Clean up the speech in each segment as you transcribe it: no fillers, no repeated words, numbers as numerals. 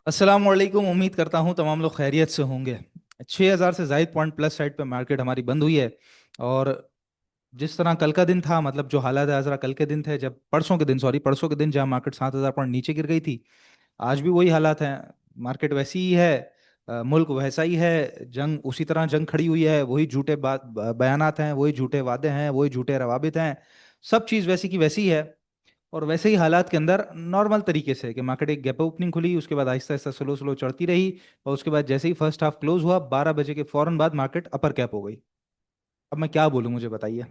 अस्सलाम वालेकुम। उम्मीद करता हूँ तमाम लोग खैरियत से होंगे। 6000 से जायद पॉइंट प्लस साइड पे मार्केट हमारी बंद हुई है। और जिस तरह कल का दिन था, मतलब जो हालात है जरा कल के दिन थे, जब परसों के दिन, सॉरी परसों के दिन जहाँ मार्केट 7000 पॉइंट नीचे गिर गई थी, आज भी वही हालात हैं। मार्केट वैसी ही है। मुल्क वैसा ही है। जंग उसी तरह जंग खड़ी हुई है। वही झूठे बात बयानात हैं, वही झूठे वादे हैं, वही झूठे रवाबित हैं। सब चीज़ वैसी की वैसी है। और वैसे ही हालात के अंदर नॉर्मल तरीके से कि मार्केट एक गैप ओपनिंग खुली, उसके बाद आहिस्ता आहिस्ता स्लो स्लो चढ़ती रही। और उसके बाद जैसे ही फर्स्ट हाफ क्लोज हुआ 12 बजे के फौरन बाद मार्केट अपर कैप हो गई। अब मैं क्या बोलूं, मुझे बताइए।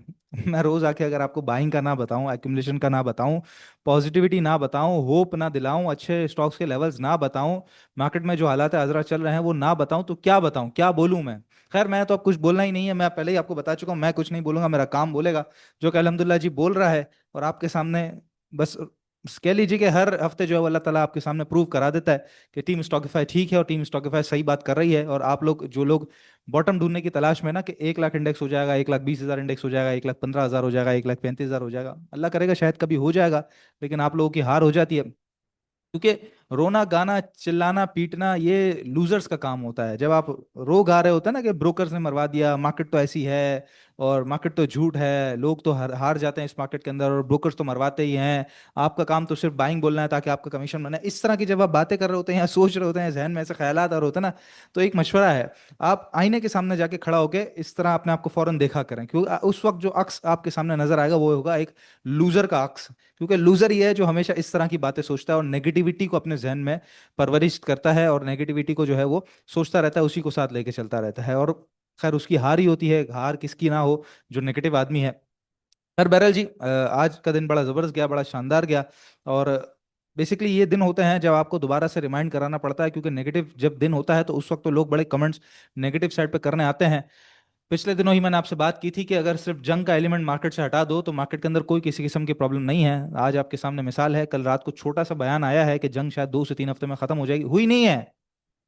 मैं रोज आके अगर आपको बाइंग का ना बताऊं, एक्यूमुलेशन का ना बताऊं, पॉजिटिविटी ना बताऊं, होप ना दिलाऊं, अच्छे स्टॉक्स के लेवल्स ना बताऊं, मार्केट में जो हालात अजरा चल रहे हैं वो ना बताऊं, तो क्या बताऊं, क्या बोलूं मैं। खैर, मैं तो अब कुछ बोलना ही नहीं है। मैं पहले ही आपको बता चुका हूं, मैं कुछ नहीं बोलूंगा, मेरा काम बोलेगा। जो कि अल्हम्दुलिल्लाह जी बोल रहा है। और आपके सामने बस कह लीजिए कि हर हफ्ते जो है वो अल्लाह ताला आपके सामने प्रूव करा देता है कि टीम स्टॉकिफाई ठीक है और टीम स्टॉकिफाई सही बात कर रही है। और आप लोग जो लोग बॉटम ढूंढने की तलाश में ना, कि 1 लाख इंडेक्स हो जाएगा, 1,20,000 इंडेक्स हो जाएगा, 1,15,000 हो जाएगा, 1,35,000 हो जाएगा, अल्लाह करेगा शायद कभी हो जाएगा। लेकिन आप लोगों की हार हो जाती है। क्योंकि रोना गाना चिल्लाना पीटना ये लूजर्स का काम होता है। जब आप रो गा रहे होते हैं ना कि ब्रोकर्स ने मरवा दिया, मार्केट तो ऐसी है, और मार्केट तो झूठ है, लोग तो हार जाते हैं इस मार्केट के अंदर, और ब्रोकर्स तो मरवाते ही हैं। आपका काम तो सिर्फ बाइंग बोलना है ताकि आपका कमीशन बने। इस तरह की जब आप बातें कर रहे होते हैं या सोच रहे होते हैं, जहन में ऐसे ख्यालात आ रहे होते हैं ना, तो एक मशवरा है। आप आईने के सामने जाके खड़ा होके इस तरह अपने आप को फौरन देखा करें, क्योंकि उस वक्त जो अक्स आपके सामने नजर आएगा वो होगा एक लूजर का अक्स। क्योंकि लूजर ये है जो हमेशा इस तरह की बातें सोचता है और नेगेटिविटी को अपने जहन में परवरिश करता है, और नेगेटिविटी को जो है वो सोचता रहता है, उसी को साथ लेके चलता रहता है। और खैर उसकी हार ही होती है, हार किसकी ना हो, जो नेगेटिव आदमी है। खैर बहरहाल जी, आज का दिन बड़ा जबरदस्त गया, बड़ा शानदार गया। और बेसिकली ये दिन होते हैं जब आपको दोबारा से रिमाइंड कराना पड़ता है, क्योंकि नेगेटिव जब दिन होता है तो उस वक्त तो लोग बड़े कमेंट्स नेगेटिव साइड पे करने आते हैं। पिछले दिनों ही मैंने आपसे बात की थी कि अगर सिर्फ जंग का एलिमेंट मार्केट से हटा दो तो मार्केट के अंदर कोई किसी किस्म की प्रॉब्लम नहीं है। आज आपके सामने मिसाल है, कल रात को छोटा सा बयान आया है कि जंग शायद 2 से 3 हफ्ते में खत्म हो जाएगी, हुई नहीं है।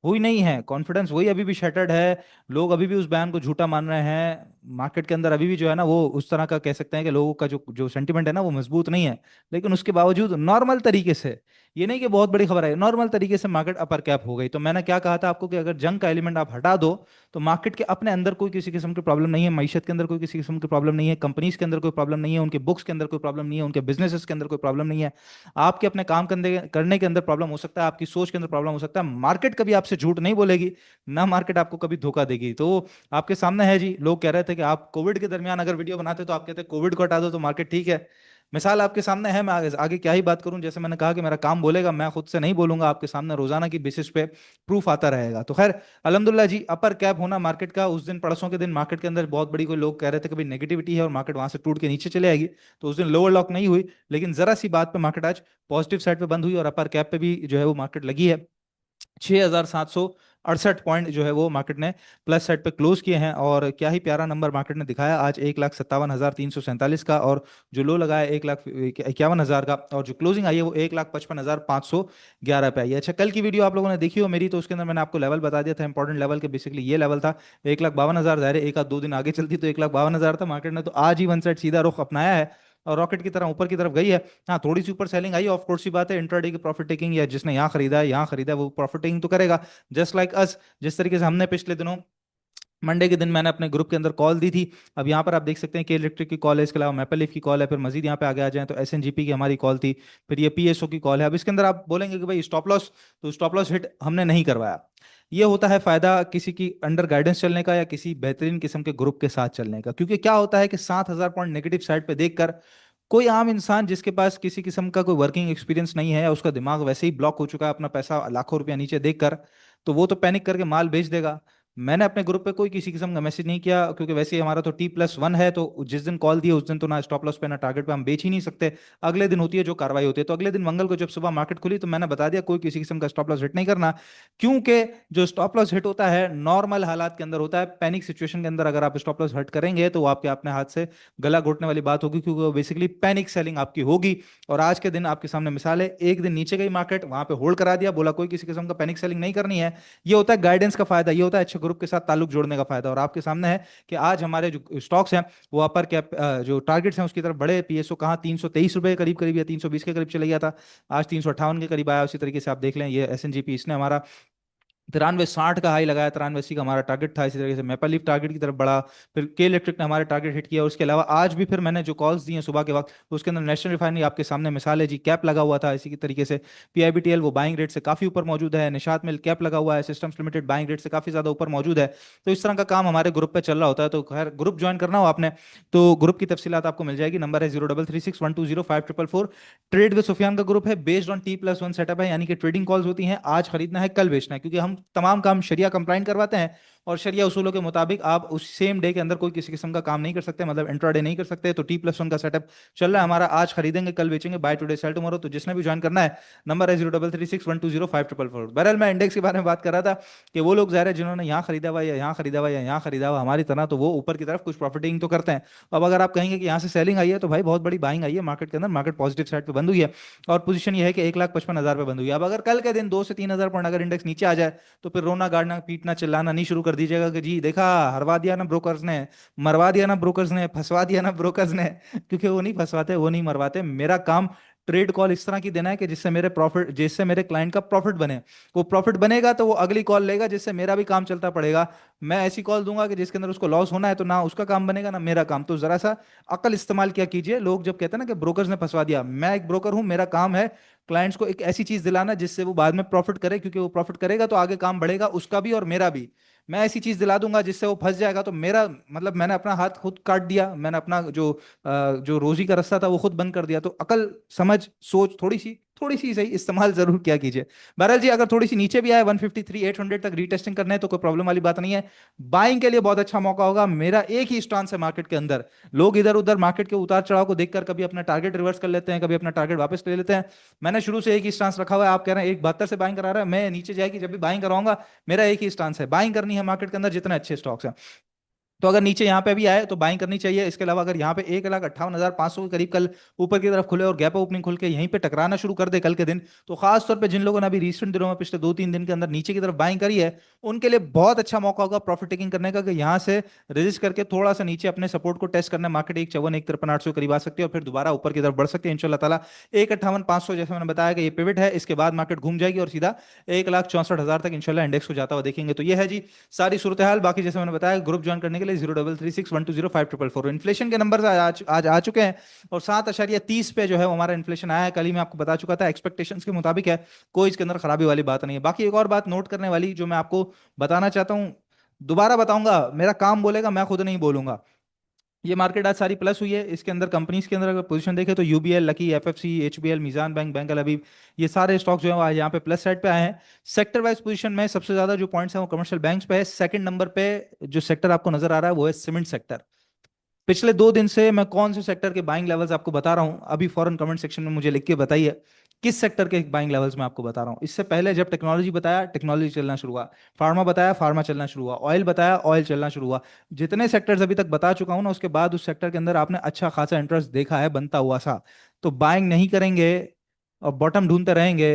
हुई नहीं है, कॉन्फिडेंस वही अभी भी शटर्ड है। लोग अभी भी उस बयान को झूठा मान रहे हैं। मार्केट के अंदर अभी भी जो है ना वो उस तरह का कह सकते हैं कि लोगों का जो जो सेंटिमेंट है ना वो मजबूत नहीं है। लेकिन उसके बावजूद नॉर्मल तरीके से, ये नहीं कि बहुत बड़ी खबर है, नॉर्मल तरीके से मार्केट अपर कैप हो गई। तो मैंने क्या कहा था आपको कि अगर जंग का एलिमेंट आप हटा दो तो मार्केट के अपने अंदर कोई किसी किस्म की प्रॉब्लम नहीं है, मईशत के अंदर कोई किसी किस्म की प्रॉब्लम नहीं है, कंपनीज के अंदर कोई प्रॉब्लम नहीं है, उनके बुक्स के अंदर कोई प्रॉब्लम नहीं है, उनके बिजनेसेस के अंदर कोई प्रॉब्लम नहीं है। आपके अपने काम करने करने के अंदर प्रॉब्लम हो सकता है, आपकी सोच के अंदर प्रॉब्लम हो सकता है। मार्केट कभी आपसे झूठ नहीं बोलेगी, ना मार्केट आपको कभी धोखा देगी। तो आपके सामने है जी। लोग कह रहे थे कि आप कोविड के दरमियान अगर वीडियो बनाते तो आप कहते कोविड को हटा दो तो मार्केट ठीक है। मिसाल आपके सामने है। मैं आगे क्या ही बात करूं, जैसे मैंने कहा कि मेरा काम बोलेगा, मैं खुद से नहीं बोलूंगा, आपके सामने रोजाना की बेसिस पे प्रूफ आता रहेगा। तो खैर अल्हम्दुलिल्लाह जी, अपर कैप होना मार्केट का उस दिन, परसों के दिन मार्केट के अंदर बहुत बड़ी, कोई लोग कह रहे थे कि भाई नेगेटिविटी है और मार्केट वहां से टूट के नीचे चले आएगी, तो उस दिन लोअर लॉक नहीं हुई। लेकिन जरा सी बात पे मार्केट आज पॉजिटिव साइड पे बंद हुई और अपर कैप पे भी जो है वो मार्केट लगी है। 6,768 पॉइंट जो है वो मार्केट ने प्लस साइड पे क्लोज किए हैं। और क्या ही प्यारा नंबर मार्केट ने दिखाया आज, 1,57,347 का। और जो लो लगा है 1,51,000 का, और जो क्लोजिंग आई है वो 1,55,511 पे आई है। अच्छा, कल की वीडियो आप लोगों ने देखी हो मेरी, तो उसके अंदर मैंने आपको लेवल बता दिया था, इंपॉर्टेंट लेवल के। बेसिकली ये लेवल था 1,52,000। जाहिर है एक आध दो दिन आगे चलती तो 1,52,000 था। मार्केट ने तो आज ही वन साइड सीधा रुख अपनाया है और रॉकेट की तरह ऊपर की तरफ गई है। हाँ, थोड़ी सी ऊपर सेलिंग आई, ऑफ कोर्स सी बात है, इंट्राडे की प्रॉफिट टेकिंग, या जिसने यहाँ खरीदा है, यहाँ खरीदा है, वो प्रॉफिट टेकिंग तो करेगा। जस्ट लाइक अस, जिस तरीके से हमने पिछले दिनों मंडे के दिन मैंने अपने ग्रुप के अंदर कॉल दी थी। अब यहाँ पर आप देख सकते हैं कि इलेक्ट्रिक की कॉल है, इसके अलावा मैपल लीफ की कॉल है, फिर मजीद यहाँ पे आगे आ जाए तो एसएनजीपी की हमारी कॉल थी, फिर ये पीएसओ की कॉल है। अब इसके अंदर आप बोलेंगे कि भाई स्टॉप लॉस, तो स्टॉप लॉस हिट हमने नहीं करवाया। ये होता है फायदा किसी की अंडर गाइडेंस चलने का या किसी बेहतरीन किस्म के ग्रुप के साथ चलने का। क्योंकि क्या होता है कि 7,000 पॉइंट नेगेटिव साइड पे देखकर कोई आम इंसान जिसके पास किसी किस्म का कोई वर्किंग एक्सपीरियंस नहीं है, या उसका दिमाग वैसे ही ब्लॉक हो चुका है अपना पैसा लाखों रुपया नीचे देखकर, तो वो तो पैनिक करके माल बेच देगा। मैंने अपने ग्रुप पे कोई किसी किस्म का मैसेज नहीं किया, क्योंकि वैसे ही हमारा तो T+1 है, तो जिस दिन कॉल दिए उस दिन तो ना स्टॉप लॉस पे ना टारगेट पे हम बेच ही नहीं सकते। अगले दिन होती है जो कार्रवाई होती है। तो अगले दिन मंगल को जब सुबह मार्केट खुली तो मैंने बता दिया कोई किसी किस्म का स्टॉप लॉस हिट नहीं करना। क्योंकि जो स्टॉप लॉस हिट होता है नॉर्मल हालात के अंदर होता है, पैनिक सिचुएशन के अंदर अगर आप स्टॉप लॉस हिट करेंगे तो वो आपके अपने हाथ से गला घोटने वाली बात होगी, क्योंकि वो बेसिकली पैनिक सेलिंग आपकी होगी। और आज के दिन आपके सामने मिसाल है, एक दिन नीचे गई मार्केट, वहां पे होल्ड करा दिया, बोला कोई किसी किस्म का पैनिक सेलिंग नहीं करनी है। ये होता है गाइडेंस का फायदा, ये होता है अच्छे ग्रुप के साथ ताल्लुक जोड़ने का फायदा। और आपके सामने है कि आज हमारे जो स्टॉक्स हैं वो अपर कैप जो टारगेट्स हैं उसकी तरफ बढ़े। पीएसओ कहाँ 323 रुपए के करीब करीब या 320 के करीब चले गया था, आज 358 के करीब आया। उसी तरीके से आप देख लें ये एसएनजीपी, इसने हमारा 9360 का हाई लगाया, 9380 का हमारा टारगेट था। इसी तरीके से मेपल लीफ टारगेट की तरफ बढ़ा, फिर के इलेक्ट्रिक ने हमारे टारगेट हिट किया। उसके अलावा आज भी फिर मैंने जो कॉल्स दी हैं सुबह के वक्त, तो उसके अंदर नेशनल रिफाइनरी आपके सामने मिसाल है जी, कैप लगा हुआ था। इसी की तरीके से पीआईबीटीएल वो बाइंग रेट से काफी ऊपर मौजूद है, निशात मिल कैप लगा हुआ है, सिस्टम्स लिमिटेड बाइंग रेट से काफी ज्यादा ऊपर मौजूद है। तो इस तरह का काम हमारे ग्रुप पे चल रहा होता है। तो खैर ग्रुप ज्वाइन करना हो आपने तो ग्रुप की तफसीलात आपको मिल जाएगी। नंबर है 0336120544। ट्रेड विद सुफियान का ग्रुप है, बेस्ड ऑन T+1 सेटअप है, यानी कि ट्रेडिंग कॉल्स होती हैं, आज खरीदना है कल बेचना है, क्योंकि हम तमाम काम शरिया कंप्लाइंट करवाते हैं और शरिया उसूलों के मुताबिक आप उस सेम डे के अंदर कोई किसी किस्म का काम नहीं कर सकते, मतलब इंट्राडे नहीं कर सकते। तो T+1 का सेटअप चल रहा है हमारा, आज खरीदेंगे कल बेचेंगे, बाय टुडे सेल टुमारो। तो जिसने भी ज्वाइन करना है नंबर है 0336120544। बहरहाल मैं इंडेक्स के बारे में बात कर रहा था कि वो लोग ज़ाहिर है जिन्होंने यहाँ खरीदा हुआ या यहाँ खरीदा हुआ या यहाँ खरीदा हुआ हमारी तरह, तो वो ऊपर की तरफ कुछ प्रॉफिटिंग तो करते हैं। अब अगर आप कहेंगे कि यहाँ से सेलिंग आई है तो भाई बहुत बड़ी बाइंग आई है मार्केट के अंदर, मार्केट पॉजिटिव साइड पे बंद हुई है और पोजीशन ये है कि 1,55,000 पे बंद हुई है। अब अगर कल के दिन 2 से 3 हज़ार पॉइंट अगर इंडेक्स नीचे आ जाए तो फिर रोना गाड़ना पीटना चिल्लाना नहीं शुरू कर दीजिएगा कि जी देखा हरवा दिया ना ब्रोकर्स ने, मरवा दिया ना ब्रोकर्स ने, फंसवा दिया ना ब्रोकर्स ने। क्योंकि वो नहीं फंसवाते, वो नहीं मरवाते। मेरा काम ट्रेड कॉल इस तरह की देना है कि जिससे मेरे प्रॉफिट, जिससे मेरे क्लाइंट का प्रॉफिट बने। वो प्रॉफिट बनेगा तो वो अगली कॉल लेगा जिससे मेरा भी काम चलता पड़ेगा। मैं ऐसी कॉल दूंगा कि जिसके अंदर उसको लॉस होना है तो ना उसका काम बनेगा ना मेरा काम। तो जरा सा अकल इस्तेमाल किया कीजिए। लोग जब कहते हैं ना कि ब्रोकर्स ने फंसवा दिया, मैं एक ब्रोकर हूं, मेरा काम है क्लाइंट्स को एक ऐसी चीज दिलाना जिससे वो बाद में प्रॉफिट करे, क्योंकि वो प्रॉफिट करेगा तो आगे काम बढ़ेगा उसका भी और मेरा भी। मैं ऐसी चीज दिला दूंगा जिससे वो फंस जाएगा तो मेरा मतलब मैंने अपना हाथ खुद काट दिया, मैंने अपना जो रोजी का रास्ता था वो खुद बंद कर दिया। तो अकल समझ सोच थोड़ी सी सही इस्तेमाल जरूर किया कीजिए। बहरहाल जी, अगर थोड़ी सी नीचे भी आए 153 800 तक रीटेस्टिंग करने है तो कोई प्रॉब्लम वाली बात नहीं है। बाइंग के लिए बहुत अच्छा मौका होगा। मेरा एक ही स्टांस है मार्केट के अंदर। लोग इधर उधर मार्केट के उतार चढ़ाव को देखकर कभी अपना टारगेट रिवर्स कर लेते हैं, कभी अपना टारगेट वापस ले लेते हैं। मैंने शुरू से एक ही स्टांस रखा हुआ है। आप कह रहे हैं 172 से बाइंग करा रहा है, मैं नीचे जाएगी जब भी बाइंग कराऊंगा। मेरा एक ही स्टांस है, बाइंग करनी है मार्केट के अंदर जितने अच्छे स्टॉक्स हैं। तो अगर नीचे यहाँ पे भी आए तो बाइंग करनी चाहिए। इसके अलावा अगर यहाँ पे 1,58,500 के करीब कल ऊपर की तरफ खुले और गैप ओपनिंग खुल के यहीं पे टकराना शुरू कर दे कल के दिन, तो खास तौर पे जिन लोगों ने अभी रिसेंट दिनों में पिछले 2-3 दिन के अंदर नीचे की तरफ बाइंग करी है उनके लिए बहुत अच्छा मौका होगा प्रॉफिट टेकिंग करने का, कि यहाँ से रजिस्ट करके थोड़ा सा नीचे अपने सपोर्ट को टेस्ट करना। मार्केट 1,54,1,53,800 करीब आ सकती है और फिर दोबारा ऊपर की तरफ बढ़ सकती है इंशाल्लाह ताला। 1,58,500 जैसे मैंने बताया कि ये पिवट है, इसके बाद मार्केट घूम जाएगी और सीधा 1,64,000 तक इंशाल्लाह इंडेक्स को जाता हुआ देखेंगे। तो ये है जी सारी सूरत हाल। बाकी जैसे मैंने बताया ग्रुप ज्वाइन करने के लिए 0336120544। इन्फ्लेशन के नंबर आज आ चुके हैं और 7.30 पे जो है वो हमारा इन्फ्लेशन आया है। कल ही मैं आपको बता चुका था, एक्सपेक्टेशंस के मुताबिक है, कोई इसके अंदर खराबी वाली बात नहीं है। बाकी एक और बात नोट करने वाली जो मैं आपको बताना चाहता हूँ, दोबारा बताऊंगा, मेरा काम बोलेगा, मैं खुद नहीं बोलूंगा। ये मार्केट आज सारी प्लस हुई है। इसके अंदर कंपनीज के अंदर अगर पोजीशन देखें तो UBL, Lucky, FFC, HBL, Meezan bank, bank Al Habib, ये सारे स्टॉक्स जो है वो आज यहाँ पे प्लस साइड पे आए हैं। सेक्टर वाइज पोजीशन में सबसे ज्यादा जो पॉइंट्स हैं वो कमर्शियल बैंक्स पे है। सेकंड नंबर पे जो सेक्टर आपको नजर आ रहा है वो है सीमेंट सेक्टर। पिछले 2 दिन से मैं कौन से सेक्टर के बाइंग लेवल्स आपको बता रहा हूं, अभी फौरन कमेंट सेक्शन में मुझे लिख के बताइए किस सेक्टर के बाइंग लेवल्स मैं आपको बता रहा हूं। इससे पहले जब टेक्नोलॉजी बताया, टेक्नोलॉजी चलना शुरू हुआ। फार्मा बताया, फार्मा चलना शुरू हुआ। ऑयल बताया, ऑयल चलना शुरू हुआ। जितने सेक्टर्स अभी तक बता चुका हूं ना, उसके बाद उस सेक्टर के अंदर आपने अच्छा खासा इंटरेस्ट देखा है बनता हुआ सा, तो बाइंग नहीं करेंगे और बॉटम ढूंढते रहेंगे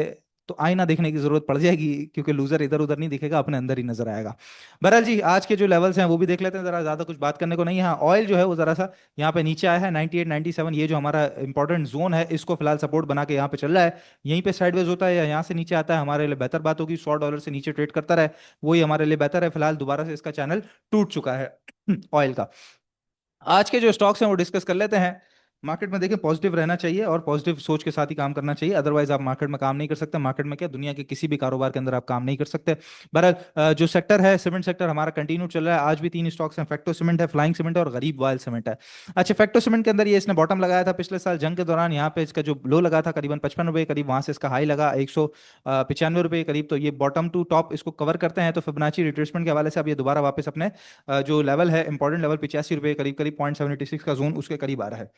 तो आईना देखने की जरूरत पड़ जाएगी, क्योंकि लूजर इधर उधर नहीं दिखेगा, अपने अंदर ही नजर आएगा। बहरहाल जी, आज के जो लेवल्स हैं वो भी देख लेते हैं, जरा ज्यादा कुछ बात करने को नहीं है। हाँ, ऑयल जो है वो जरा सा यहाँ पे नीचे आया है 98 97, ये जो हमारा इंपॉर्टेंट जोन है इसको फिलहाल सपोर्ट बना के यहाँ पे चल रहा है। यहीं पे साइडवेज होता है या यहाँ से नीचे आता है हमारे लिए बेहतर बात होगी। $100 से नीचे ट्रेड करता रहे, वही हमारे लिए बेहतर है। फिलहाल दोबारा से इसका चैनल टूट चुका है ऑयल का। आज के जो स्टॉक्स हैं वो डिस्कस कर लेते हैं। मार्केट में देखिए पॉजिटिव रहना चाहिए और पॉजिटिव सोच के साथ ही काम करना चाहिए, अदरवाइज आप मार्केट में काम नहीं कर सकते। मार्केट में क्या, दुनिया के किसी भी कारोबार के अंदर आप काम नहीं कर सकते। बहरहाल जो सेक्टर है सीमेंट सेक्टर हमारा कंटिन्यू चल रहा है। आज भी 3 स्टॉक्स हैं, फैक्टो सीमेंट है, फ्लाइंग सीमेंट है और गरीब वायल सीमेंट है। अच्छा, फैक्टो सीमेंट के अंदर ये इसने बॉटम लगाया था पिछले साल जंग के दौरान, यहाँ पे इसका जो लो लगा था करीबन 55 रुपए करीब, वहां से इसका हाई लगा 195 रुपए करीब। तो ये बॉटम टू टॉप इसको कवर करते हैं। तो फिबोनाची रिट्रेसमेंट के हवाले से अब ये दोबारा वापस अपने जो लेवल है इंपॉर्टेंट लेवल 85 रुपए करीब करीब 0.76 का जोन उसके करीब आ रहा है।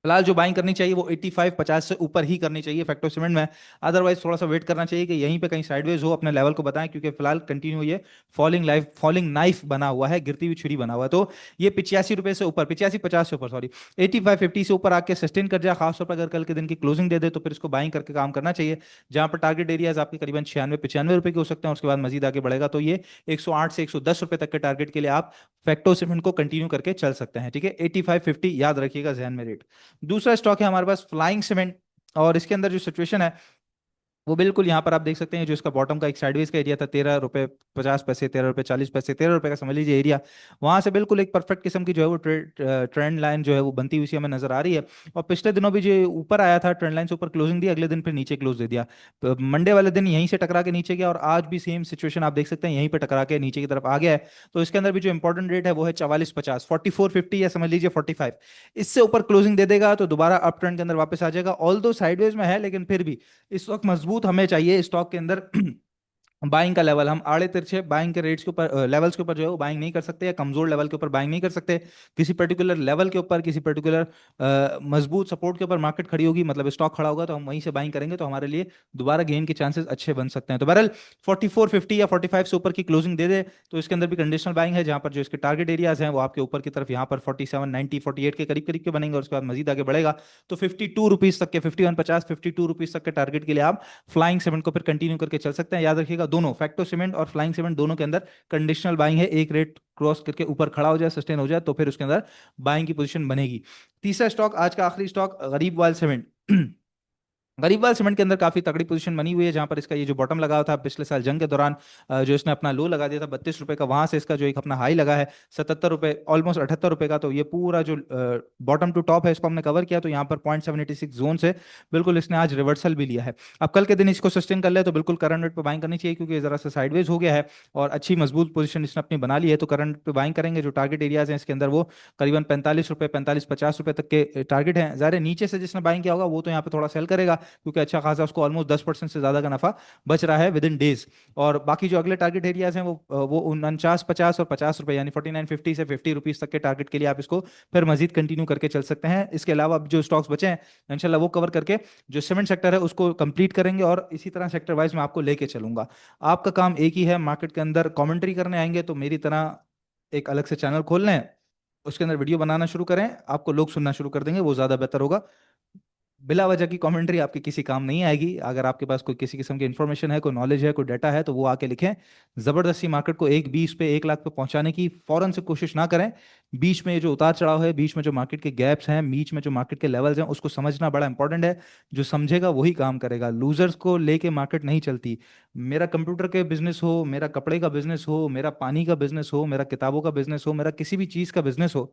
फिलहाल जो बाइंग करनी चाहिए वो 85 50 से ऊपर ही करनी चाहिए फैक्टो सीमेंट में। अदरवाइज थोड़ा सा वेट करना चाहिए कि यहीं पे कहीं साइडवेज हो, अपने लेवल को बताएं, क्योंकि फिलहाल कंटिन्यू ये फॉलिंग नाइफ बना हुआ है, गिरती हुई छुरी बना हुआ है। तो ये 85 रुपए से ऊपर, 85 50 से ऊपर सॉरी, 85 50 से ऊपर आके सस्टेन कर जाए, खासतौर पर अगर कल के दिन की क्लोजिंग दे दे तो फिर इसको बाइंग करके काम करना चाहिए। जहां पर टारगेट एरियाज आपके करीबन 96 95 रुपए के हो सकते हैं, उसके बाद मजीद आगे बढ़ेगा तो ये 108 से 110 रुपए तक के टारगेट के लिए आप फैक्टो सीमेंट को कंटिन्यू करके चल सकते हैं। ठीक है, 85 50 याद रखिएगा जहन में रेट। दूसरा स्टॉक है हमारे पास फ्लाइंग सीमेंट, और इसके अंदर जो सिचुएशन है वो बिल्कुल यहाँ पर आप देख सकते हैं, जो इसका बॉटम का एक साइडवेज का एरिया था 13 रुपए 50 पैसे, 13 रुपए 40 पैसे, 13 रुपए का समझ लीजिए एरिया, वहां से बिल्कुल एक परफेक्ट किस्म की जो है वो ट्रेंड लाइन जो है वो बनती हुई सी हमें नजर आ रही है। और पिछले दिनों भी जो ऊपर आया था, ट्रेंड लाइन से ऊपर क्लोजिंग दी, अगले दिन फिर नीचे क्लोज दे दिया। तो मंडे वाले दिन यहीं से टकरा के नीचे गया, और आज भी सेम सिचुएशन आप देख सकते हैं, यहीं पर टकरा के नीचे की तरफ आ गया है। तो इसके अंदर भी जो इंपॉर्टेंट रेट है वो है 44 50, 44 50 या समझ लीजिए 45। इससे ऊपर क्लोजिंग दे देगा तो दोबारा अप ट्रेंड के अंदर वापस आ जाएगा, ऑल दो साइडवेज में है, लेकिन फिर भी इस वक्त मजबूत हमें चाहिए स्टॉक के अंदर बाइंग का लेवल। हम आड़े तिरछे बाइंग के रेट्स के ऊपर, लेवल्स के ऊपर जो है वो बाइंग नहीं कर सकते, या कमजोर लेवल के ऊपर बाइंग नहीं कर सकते। किसी पर्टिकुलर लेवल के ऊपर, किसी पर्टिकुलर मजबूत सपोर्ट के ऊपर मार्केट खड़ी होगी, मतलब स्टॉक खड़ा होगा, तो हम वहीं से बाइंग करेंगे तो हमारे लिए दोबारा गेन के चांसेस अच्छे बन सकते हैं। तो बहरहाल 44 50 या 45 से ऊपर की क्लोजिंग दे दे तो इसके अंदर भी कंडीशनल बाइंग है, जहां पर जो इसके टारगेट एरियाज हैं वो आपके ऊपर की तरफ यहाँ पर 47 90 48 के करीब करीब के बनेंगे, और उसके बाद मजीद आगे बढ़ेगा तो 52 रुपीज तक के, 51 50 52 रुपीज तक के टारगेट के लिए आप फ्लाइंग सीमेंट को फिर कंटिन्यू करके चल सकते हैं। याद रखिएगा दोनों फैक्टो सीमेंट और फ्लाइंग सीमेंट दोनों के अंदर कंडीशनल बाइंग है, एक रेट क्रॉस करके ऊपर खड़ा हो जाए, सस्टेन हो जाए, तो फिर उसके अंदर बाइंग की पोजीशन बनेगी। तीसरा स्टॉक, आज का आखिरी स्टॉक, गरीब वाल सीमेंट। गरीबवाल सीमेंट के अंदर काफी तगड़ी पोजीशन बनी हुई है, जहां पर इसका ये जो बॉटम लगा हुआ था पिछले साल जंग के दौरान, जो इसने अपना लो लगा दिया था 32 रुपए का, वहां से इसका जो एक अपना हाई लगा है 77 रुपए, ऑलमोस्ट 78 रुपए का। तो ये पूरा जो बॉटम टू टॉप है इसको हमने कवर किया, तो यहाँ पर 0.786 जोन से बिल्कुल इसने आज रिवर्सल भी लिया है। अब कल के दिन इसको सस्टेन कर ले तो बिल्कुल करंट रेट पे बाइंग करनी चाहिए, क्योंकि ये जरा सा साइडवेज हो गया है और अच्छी मजबूत पोजीशन इसने अपनी बना ली है। तो करंट पे बाइंग करेंगे, जो टारगेट एरियाज हैं इसके अंदर वो करीबन 45 रुपए 45 50 रुपए तक के टारगेट हैं। ज़ाहिर है नीचे से जिसने बाइंग किया होगा वो तो यहाँ पे थोड़ा सेल करेगा, क्योंकि अच्छा खासा उसको ऑलमोस्ट 10% से ज्यादा का नफा बच रहा है विद इन डेज। और बाकी जो अगले टारगेट एरियाज हैं वो 49 50 और 50 रुपए, यानी 49 50 से 50 रुपीज तक के टारगेट के लिए आप इसको फिर मजीद कंटिन्यू करके चल सकते हैं। इसके अलावा अब जो स्टॉक्स बचे हैं इंशाल्लाह वो कवर करके जो सीमेंट सेक्टर है उसको कंप्लीट करेंगे, और इसी तरह सेक्टर वाइज मैं आपको लेके चलूंगा। आपका काम एक ही है, मार्केट के अंदर कमेंट्री करने आएंगे तो मेरी तरह एक अलग से चैनल खोल लें, उसके अंदर वीडियो बनाना शुरू करें, आपको लोग सुनना शुरू कर देंगे, वो ज्यादा बेहतर होगा। बिला वजह की कमेंट्री आपके किसी काम नहीं आएगी। अगर आपके पास कोई किसी किस्म की इन्फॉर्मेशन है, कोई नॉलेज है, कोई डाटा है, तो वो आके लिखें। जबरदस्ती मार्केट को 120 पे 1 लाख पे पहुंचाने की फौरन से कोशिश ना करें। बीच में ये जो उतार चढ़ाव है, बीच में जो मार्केट के गैप्स हैं, बीच में जो मार्केट के लेवल्स हैं, उसको समझना बड़ा इंपॉर्टेंट है। जो समझेगा वही काम करेगा, लूजर्स को लेके मार्केट नहीं चलती। मेरा कंप्यूटर के बिजनेस हो, मेरा कपड़े का बिजनेस हो, मेरा पानी का बिजनेस हो, मेरा किताबों का बिजनेस हो, मेरा किसी भी चीज़ का बिजनेस हो,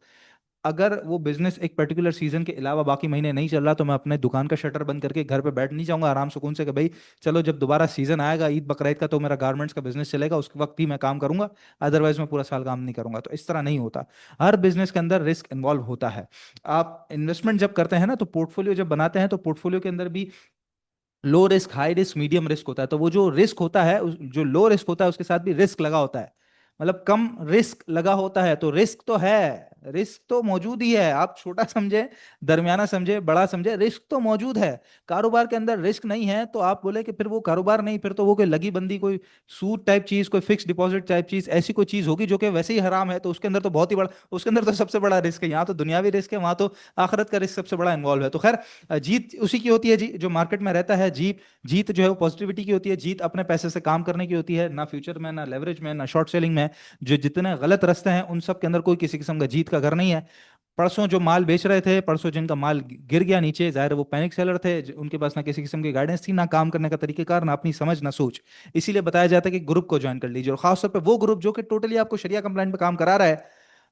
अगर वो बिजनेस एक पर्टिकुलर सीजन के अलावा बाकी महीने नहीं चल रहा तो मैं अपने दुकान का शटर बंद करके घर पे बैठ नहीं जाऊंगा आराम सुकून से कि भाई चलो जब दोबारा सीजन आएगा ईद बकरीद का तो मेरा गारमेंट्स का बिजनेस चलेगा, उस वक्त ही मैं काम करूंगा, अदरवाइज मैं पूरा साल काम नहीं करूंगा। तो इस तरह नहीं होता। हर बिजनेस के अंदर रिस्क इन्वॉल्व होता है। आप इन्वेस्टमेंट जब करते हैं ना, तो पोर्टफोलियो जब बनाते हैं तो पोर्टफोलियो के अंदर भी low risk, high risk, medium risk होता है। तो वो जो रिस्क होता है जो लो रिस्क होता है उसके साथ भी रिस्क लगा होता है, मतलब कम रिस्क लगा होता है। तो रिस्क तो है, रिस्क तो मौजूद ही है। आप छोटा समझे, दरमियाना समझे, बड़ा समझे, रिस्क तो मौजूद है। कारोबार के अंदर रिस्क नहीं है तो आप बोले कि फिर वो कारोबार नहीं, फिर तो वो कोई लगी बंदी, कोई सूद टाइप चीज, कोई फिक्स डिपॉजिट टाइप चीज, ऐसी कोई चीज होगी जो कि वैसे ही हराम है। तो उसके अंदर तो बहुत ही बड़ा, उसके अंदर तो सबसे बड़ा रिस्क है। यहाँ तो दुनियावी रिस्क है, वहां तो आखिरत का रिस्क सबसे बड़ा इन्वॉल्व है। तो खैर, जीत उसी की होती है जी जो मार्केट में रहता है। जीत जीत जो है वो पॉजिटिविटी की होती है, जीत अपने पैसे से काम करने की होती है, ना फ्यूचर में, ना लेवरेज में, ना शॉर्ट सेलिंग में। जो जितने गलत रास्ते हैं उन सब के अंदर कोई किसी किस्म का जीत का घर नहीं है। परसों जो माल बेच रहे थे, परसों जिनका माल गिर गया नीचे, जाहिर है वो पैनिक सेलर थे, उनके पास ना किसी किस्म की गाइडेंस थी, ना काम करने का तरीकेकार, ना अपनी समझ, ना सोच। इसीलिए बताया जाता है कि ग्रुप को ज्वाइन कर लीजिए, और खासतौर पर वो ग्रुप जो कि टोटली आपको शरिया कंप्लाइंट पे काम करा रहा है।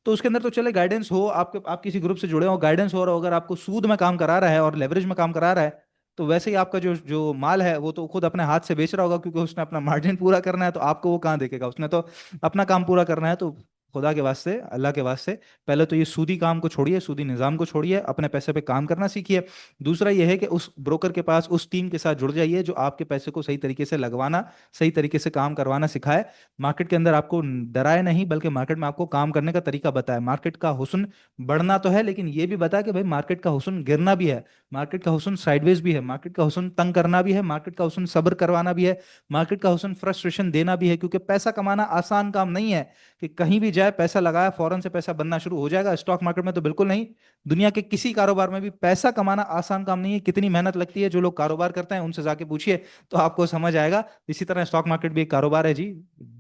तो उसके अंदर तो चले गाइडेंस हो, आपके आप किसी ग्रुप से जुड़े हो, गाइडेंस हो रहा हो, अगर आपको सूद में काम करा रहा है और लेवरेज में काम करा रहा है, तो वैसे ही आपका जो जो माल है वो तो खुद अपने हाथ से बेच रहा होगा, क्योंकि उसने अपना मार्जिन पूरा करना है। तो आपको वो कहाँ देखेगा, उसने तो अपना काम पूरा करना है। तो खुदा के वास्ते, अल्लाह के वास्ते, पहले तो ये सूदी काम को छोड़िए, सूदी निज़ाम को छोड़िए, अपने पैसे पे काम करना सीखिए। दूसरा ये है कि उस ब्रोकर के पास, उस टीम के साथ जुड़ जाइए जो आपके पैसे को सही तरीके से लगवाना, सही तरीके से काम करवाना सिखाए। मार्केट के अंदर आपको डराए नहीं, बल्कि मार्केट में आपको काम करने का तरीका बताए। मार्केट का हुस्न बढ़ना तो है, लेकिन ये भी बताए कि भाई मार्केट का हुस्न गिरना भी है, मार्केट का हुस्न साइडवेज भी है, मार्केट का हुस्न तंग करना भी है, मार्केट का हुस्न सब्र करवाना भी है, मार्केट का हुस्न फ्रस्ट्रेशन देना भी है। क्योंकि पैसा कमाना आसान काम नहीं है कि कहीं भी जाए पैसा लगाया फौरन से पैसा बनना शुरू हो जाएगा। स्टॉक मार्केट में तो बिल्कुल नहीं, दुनिया के किसी कारोबार में भी पैसा कमाना आसान काम नहीं है। कितनी मेहनत लगती है, जो लोग कारोबार करते हैं उनसे जाके पूछिए तो आपको समझ आएगा। इसी तरह स्टॉक मार्केट भी एक कारोबार है जी।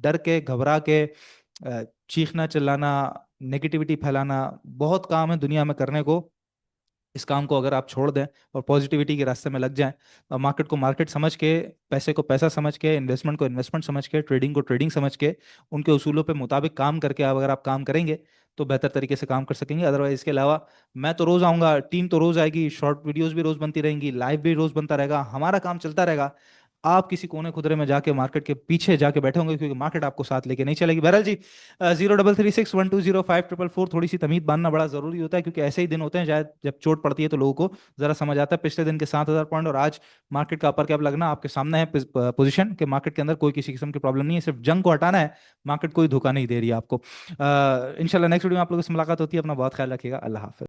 डर के, घबरा के, चीखना चिल्लाना, नेगेटिविटी फैलाना, बहुत काम है दुनिया में करने को। इस काम को अगर आप छोड़ दें और पॉजिटिविटी के रास्ते में लग जाएं, और मार्केट को मार्केट समझ के, पैसे को पैसा समझ के, इन्वेस्टमेंट को इन्वेस्टमेंट समझ के, ट्रेडिंग को ट्रेडिंग समझ के, उनके उसूलों पे मुताबिक काम करके अगर आप काम करेंगे तो बेहतर तरीके से काम कर सकेंगे। अदरवाइज इसके अलावा मैं तो रोज आऊंगा, टीम तो रोज आएगी, शॉर्ट वीडियोस भी रोज बनती रहेंगी, लाइव भी रोज बनता रहेगा, हमारा काम चलता रहेगा। आप किसी कोने खुदरे में जाके मार्केट के पीछे जाके बैठे होंगे, क्योंकि मार्केट आपको साथ लेके नहीं चलेगी। बहरहाल जी, 0336120544, थोड़ी सी तमीज बांधना बड़ा जरूरी होता है, क्योंकि ऐसे ही दिन होते हैं शायद जब चोट पड़ती है तो लोगों को जरा समझ आता है। पिछले दिन के 7,000 पॉइंट और आज मार्केट का अपर कैप लगना आपके सामने है पोजीशन, कि मार्केट के अंदर कोई किसी किस्म की प्रॉब्लम नहीं है, सिर्फ जंग को हटाना है। मार्केट कोई धोखा नहीं दे रही है आपको। इंशाल्लाह नेक्स्ट वीडियो में आप लोगों से मुलाकात होती है। अपना बहुत ख्याल रखिएगा। अल्लाह हाफिज।